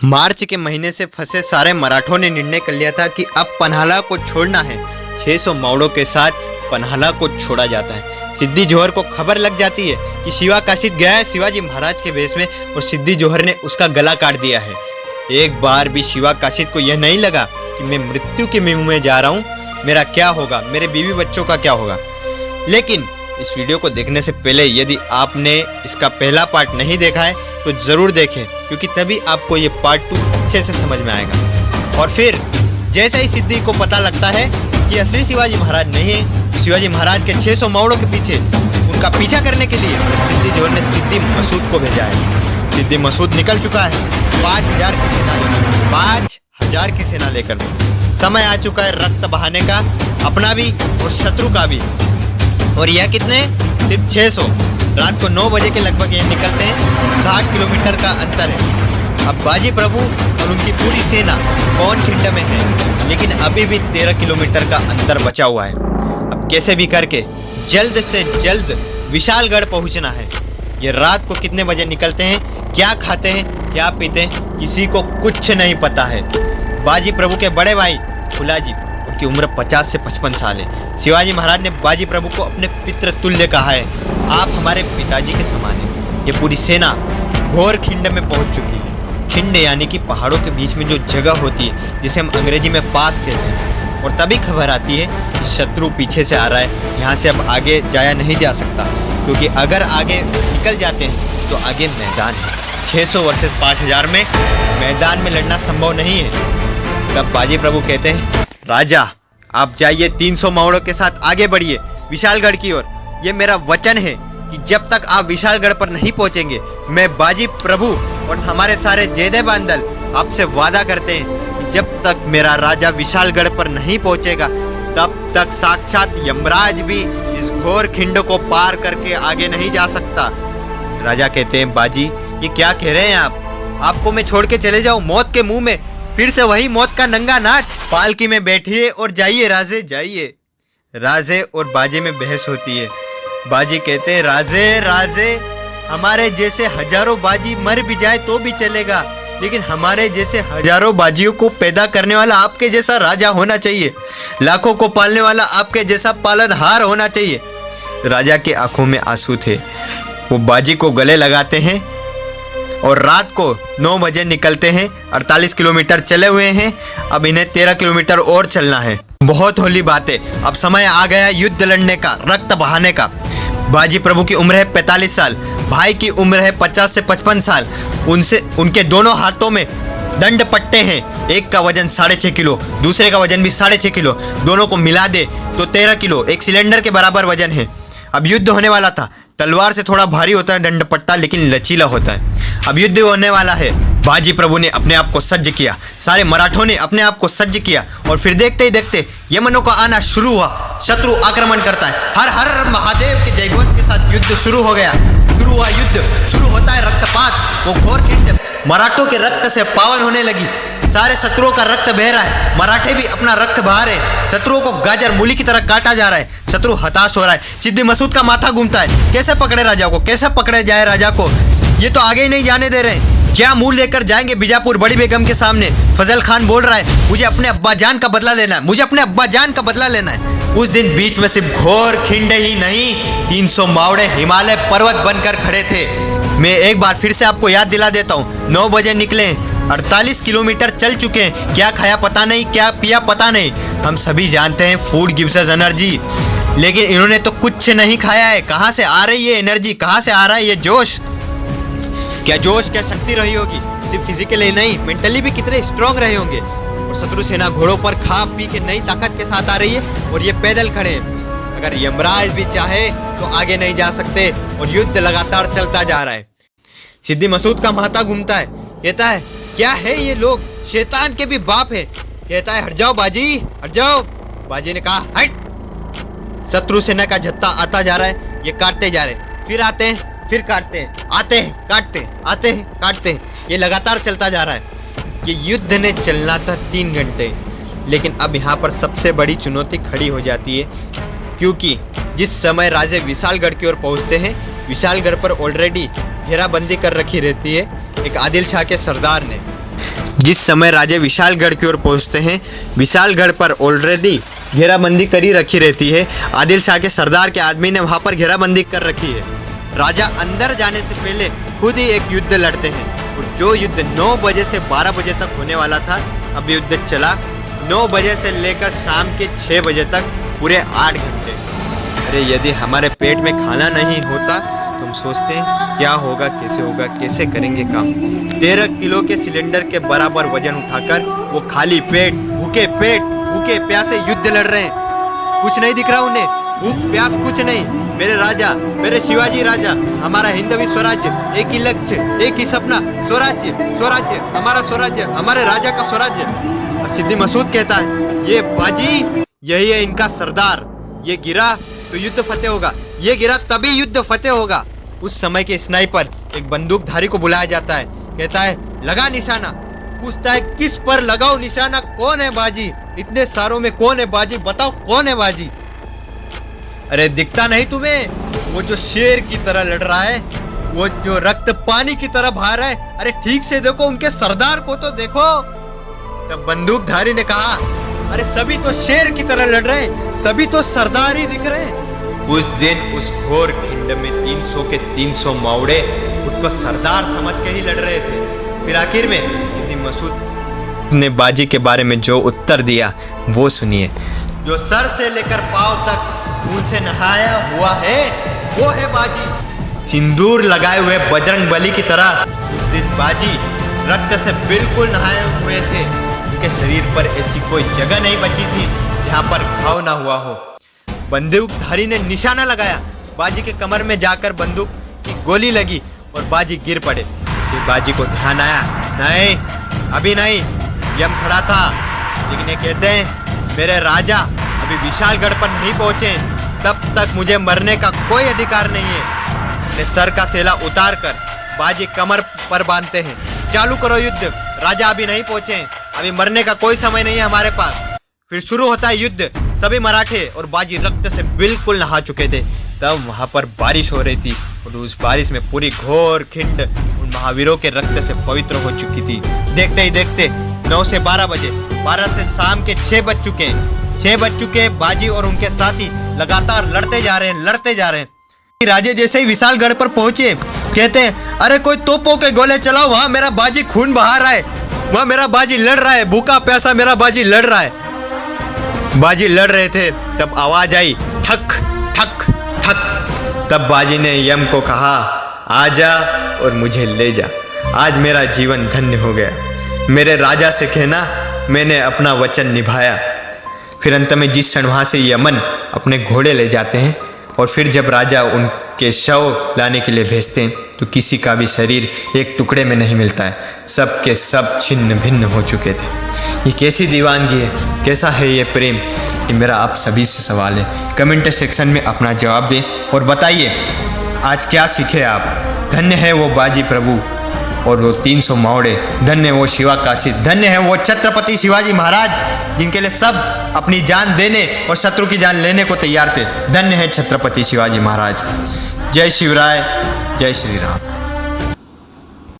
मार्च के महीने से फंसे सारे मराठों ने निर्णय कर लिया था कि अब पन्हाला को छोड़ना है। 600 मावड़ों के साथ पन्हाला को छोड़ा जाता है। सिद्दी जोहर को खबर लग जाती है कि शिवा काशिद गया है शिवाजी महाराज के वेश में और सिद्दी जोहर ने उसका गला काट दिया है। एक बार भी शिवा काशिद को यह नहीं लगा कि मैं मृत्यु के मुंह में जा रहा हूँ, मेरा क्या होगा, मेरे बीवी बच्चों का क्या होगा। लेकिन इस वीडियो को देखने से पहले यदि आपने इसका पहला पार्ट नहीं देखा है तो ज़रूर देखें, क्योंकि तभी आपको ये पार्ट 2 अच्छे से समझ में आएगा। और फिर जैसे ही सिद्दी को पता लगता है कि असली शिवाजी महाराज नहीं है, शिवाजी महाराज के 600 मावड़ों के पीछे उनका पीछा करने के लिए सिद्दी जोहर ने सिद्दी मसूद को भेजा है। सिद्दी मसूद निकल चुका है 5000 की सेना लेकर, 5000 की सेना लेकर। समय आ चुका है रक्त बहाने का, अपना भी और शत्रु का भी। और यह कितने? सिर्फ 600। रात को 9 बजे के लगभग ये निकलते हैं। 60 किलोमीटर का अंतर है। अब बाजी प्रभु और उनकी पूरी सेना पवन खिंड में है, लेकिन अभी भी 13 किलोमीटर का अंतर बचा हुआ है। अब कैसे भी करके जल्द से जल्द विशालगढ़ पहुंचना है। ये रात को कितने बजे निकलते हैं, क्या खाते हैं, क्या पीते हैं, किसी को कुछ नहीं पता है। बाजी प्रभु के बड़े भाई फुलाजी, उनकी उम्र 50 से 55 साल है। शिवाजी महाराज ने बाजी प्रभु को अपने पितृ तुल्य कहा है, आप हमारे पिताजी के समान हैं। ये पूरी सेना घोर खिंड में पहुंच चुकी है। खिंड यानी कि पहाड़ों के बीच में जो जगह होती है, जिसे हम अंग्रेजी में पास कहते हैं। और तभी खबर आती है कि शत्रु पीछे से आ रहा है, यहाँ से अब आगे जाया नहीं जा सकता, क्योंकि अगर आगे निकल जाते हैं तो आगे मैदान है। 600 वर्सेस 5000 में मैदान में लड़ना संभव नहीं है। तब बाजी प्रभु कहते हैं, राजा आप जाइए, 300 मावड़ों के साथ आगे बढ़िए विशालगढ़ की ओर। ये मेरा वचन है कि जब तक आप विशालगढ़ पर नहीं पहुंचेंगे, मैं बाजी प्रभु और हमारे सारे जेदे बांदल आपसे वादा करते हैं कि जब तक मेरा राजा विशालगढ़ पर नहीं पहुंचेगा, तब तक साक्षात यमराज भी इस घोर खिंड को पार करके आगे नहीं जा सकता। राजा कहते हैं, बाजी ये क्या कह रहे हैं आप? आपको मैं छोड़ के चले जाऊं मौत के मुंह में? फिर से वही मौत का नंगा नाच? पालकी में बैठिए और जाइए राजे, जाइए। राजे और बाजी में बहस होती है। बाजी कहते हैं, राजे राजे हमारे जैसे हजारों बाजी मर भी जाए तो भी चलेगा, लेकिन हमारे जैसे हजारों बाजियों को पैदा करने वाला आपके जैसा राजा होना चाहिए। लाखों को पालने वाला आपके जैसा पालनहार होना चाहिए। राजा के आंखों में आंसू थे। वो बाजी को गले लगाते हैं और रात को 9 बजे निकलते हैं। 48 किलोमीटर चले हुए हैं, अब इन्हें 13 किलोमीटर और चलना है। बहुत होली बात है, अब समय आ गया युद्ध लड़ने का, रक्त बहाने का। बाजी प्रभु की उम्र है 45 साल, भाई की उम्र है 50 से 55 साल। उनके दोनों हाथों में दंड पट्टे हैं। एक का वजन 6.5 किलो, दूसरे का वजन भी 6.5 किलो। दोनों को मिला दे तो 13 किलो, एक सिलेंडर के बराबर वजन है। अब युद्ध होने वाला था। तलवार से थोड़ा भारी होता है दंड पट्टा, लेकिन लचीला होता है। अब युद्ध होने वाला है। बाजी प्रभु ने अपने आप को सज्ज किया, सारे मराठों ने अपने आप को सज्ज किया, और फिर देखते ही देखते यमनों का आना शुरू हुआ। शत्रु आक्रमण करता है। हर हर महादेव के जयघोष के साथ युद्ध शुरू हो गया। शुरू हुआ युद्ध, शुरू होता है रक्तपात। वो घोर खिंड मराठों के रक्त से पावन होने लगी। सारे शत्रुओं का रक्त बह रहा है, मराठे भी अपना रक्त बहा रहे। शत्रुओं को गाजर मूली की तरह काटा जा रहा है। शत्रु हताश हो रहा है। सिद्दी मसूद का माथा घूमता है, कैसे पकड़े राजा को, कैसे पकड़े जाए राजा को? ये तो आगे ही नहीं जाने दे रहे। क्या मुंह लेकर जाएंगे बीजापुर बड़ी बेगम के सामने? फजल खान बोल रहा है, मुझे अपने अब्बा जान का बदला लेना है, मुझे अपने अब्बा जान का बदला लेना है। उस दिन बीच में सिर्फ घोर खिंड ही नहीं, 300 मावड़े हिमालय पर्वत बनकर खड़े थे। मैं एक बार फिर से आपको याद दिला देता हूँ, 9 बजे निकले, 48 किलोमीटर चल चुके हैं। क्या खाया पता नहीं, क्या पिया पता नहीं। हम सभी जानते हैं फूड गिव्स अस एनर्जी, लेकिन इन्होंने तो कुछ नहीं खाया है। कहाँ से आ रही है एनर्जी, कहाँ से आ रहा है ये जोश? क्या जोश, क्या शक्ति रही होगी? सिर्फ फिजिकली नहीं, मेंटली भी कितने स्ट्रांग रहे होंगे। और शत्रु सेना घोड़ों पर खा पी के नई ताकत के साथ आ रही है, और ये पैदल खड़े हैं। अगर यमराज भी चाहे तो आगे नहीं जा सकते, और युद्ध लगातार चलता जा रहा है। सिद्दी मसूद का माथा घूमता है, कहता है, क्या है ये लोग, शैतान के भी बाप है। कहता है, हट जाओ बाजी, हट जाओ। बाजी ने कहा, हट। शत्रु सेना का जत्था आता जा रहा है। ये काटते जा रहे हैं, फिर आते हैं, फिर काटते हैं, आते हैं, काटते हैं, आते हैं, काटते हैं। ये लगातार चलता जा रहा है। ये युद्ध ने चलना था 3 घंटे, लेकिन अब यहाँ पर सबसे बड़ी चुनौती खड़ी हो जाती है, क्योंकि जिस समय राजे विशालगढ़ की ओर पहुँचते हैं, विशालगढ़ पर ऑलरेडी घेराबंदी कर रखी रहती है एक आदिल शाह के सरदार ने। जिस समय राजे विशालगढ़ की ओर पहुंचते हैं, विशालगढ़ पर ऑलरेडी घेराबंदी करी रखी रहती है। आदिल शाह के सरदार के आदमी ने वहां पर घेराबंदी कर रखी है। राजा अंदर जाने से पहले खुद ही एक युद्ध लड़ते हैं और जो युद्ध 9 बजे से 12 बजे तक होने वाला था, अब युद्ध चला 9 बजे से लेकर शाम के 6 बजे तक, पूरे 8 घंटे। अरे यदि हमारे पेट में खाना नहीं होता तो हम सोचते हैं क्या होगा, कैसे होगा, कैसे करेंगे काम। 13 किलो के सिलेंडर के बराबर वजन उठाकर वो खाली पेट, भूखे प्यासे युद्ध लड़ रहे हैं। कुछ नहीं दिख रहा उन्हें, भूख प्यास कुछ नहीं। मेरे राजा, मेरे शिवाजी राजा, हमारा हिंदवी स्वराज्य, एक ही लक्ष्य, एक ही सपना, स्वराज्य, स्वराज्य, हमारा स्वराज्य, हमारे राजा का स्वराज्य। अब सिद्दी मसूद कहता है ये बाजी, यही है इनका सरदार, ये गिरा तो युद्ध फतेह होगा, ये गिरा तभी युद्ध फतेह होगा। उस समय के स्नाइपर एक बंदूकधारी को बुलाया जाता है, कहता है लगा निशाना। पूछता है किस पर लगाओ निशाना, कौन है बाजी, इतने सारों में कौन है बाजी, बताओ कौन है बाजी। अरे दिखता नहीं तुम्हें, वो जो शेर की तरह लड़ रहा है, वो जो रक्त पानी की तरह बहा रहा है, अरे ठीक से देखो, उनके सरदार को तो देखो। तब बंदूकधारी ने कहा अरे सभी तो शेर की तरह लड़ रहे हैं, सभी तो सरदार ही दिख रहे हैं। उस दिन उस घोर खिंड में 300 के 300 मावड़े खुद को सरदार समझ के ही लड़ रहे थे। फिर आखिर में सिद्दी मसूद ने बाजी के बारे में जो उत्तर दिया वो सुनिए। जो सर से लेकर पांव तक खून से नहाया हुआ है वो है बाजी। सिंदूर लगाए हुए बजरंग बली की तरह उस दिन बाजी रक्त से बिल्कुल नहाए हुए थे। उनके शरीर पर ऐसी कोई जगह नहीं बची थी जहां पर घाव ना हुआ हो। बंदूकधारी ने निशाना लगाया, बाजी के कमर में जाकर बंदूक की गोली लगी और बाजी गिर पड़े। फिर बाजी को ध्यान आया, नहीं अभी नहीं, यम खड़ा था, लेकिन ये कहते हैं मेरे राजा अभी विशालगढ़ पर नहीं पहुंचे, तब तक मुझे मरने का कोई अधिकार नहीं है। अपने सर का सेला उतार कर बाजी कमर पर बांधते हैं, चालू करो युद्ध, राजा अभी नहीं पहुंचे, अभी मरने का कोई समय नहीं है हमारे पास। फिर शुरू होता है युद्ध। सभी मराठे और बाजी रक्त से बिल्कुल नहा चुके थे। तब वहां पर बारिश हो रही थी और उस बारिश में पूरी घोर खिंड उन महावीरों के रक्त से पवित्र हो चुकी थी। देखते ही देखते 9 से 12 बजे, 12 से शाम के 6 बज चुके हैं। 6 बज चुके, बाजी और उनके साथी लगातार लड़ते जा रहे हैं। राजे जैसे ही विशालगढ़ पर पहुंचे, कहते हैं अरे कोई तोपों के गोले चलाओ, वहां मेरा बाजी खून बहा रहा है, वहां मेरा बाजी लड़ रहा है, भूखा प्यासा मेरा बाजी लड़ रहा है। बाजी लड़ रहे थे, तब आवाज आई ठक ठक ठक। तब बाजी ने यम को कहा आजा और मुझे ले जा, आज मेरा जीवन धन्य हो गया। मेरे राजा से कहना मैंने अपना वचन निभाया। फिर अंत में जिस क्षण वहाँ से यमन अपने घोड़े ले जाते हैं और फिर जब राजा उनके शव लाने के लिए भेजते हैं तो किसी का भी शरीर एक टुकड़े में नहीं मिलता है, सब के सब छिन्न भिन्न हो चुके थे। ये कैसी दीवानगी है, कैसा है ये प्रेम, ये मेरा आप सभी से सवाल है। कमेंट सेक्शन में अपना जवाब दें और बताइए आज क्या सीखे आप। धन्य है वो बाजी प्रभु और वो 300 मावड़े, धन्य है वो शिवा काशी, धन्य है वो छत्रपति शिवाजी महाराज जिनके लिए सब अपनी जान देने और शत्रु की जान लेने को तैयार थे। धन्य है छत्रपति शिवाजी महाराज। जय शिवराय, जय श्री राम।